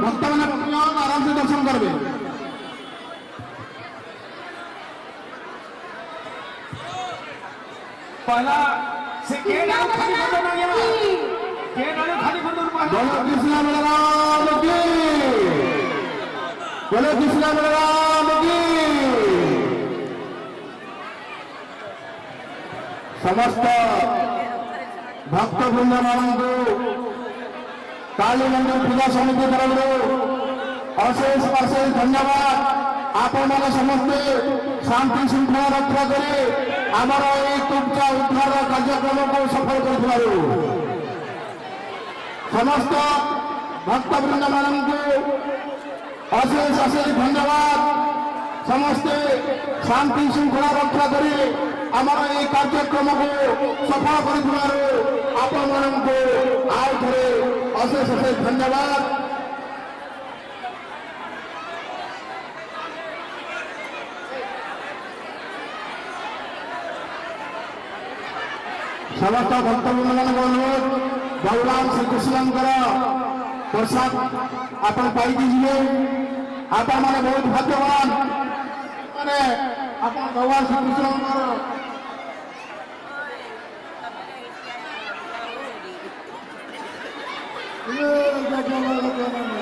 भक्त मैंने आराम से दर्शन करबे। पहला से के नाम खाली बंदो ना गया के नाम खाली बंदो बोलो कृष्ण बलराम की, बोलो कृष्ण बलराम की। समस्त भक्त वृंद मान काली मंदिर पूजा समिति तरफ अशेष अशेष धन्यवाद। आपण मैंने समस्ते शांति श्रृंखला रक्षा कर आमर तुमचा उद्धार कार्यक्रम को सफल कर समस्त भक्तवृंद मान अशेष अशेष धन्यवाद। समस्ते शांति श्रृंखला रक्षा कर आमर ये कार्यक्रम को सफल कर आपण मानक आउ थे अशेष अशेष धन्यवाद। समस्त भक्तवृंद मान अनुरोध भगवान श्रीकृष्ण प्रसाद आप पाई आपण मैंने बहुत भाग्यवान मैंने आप भगवान श्रीकृष्ण Halo,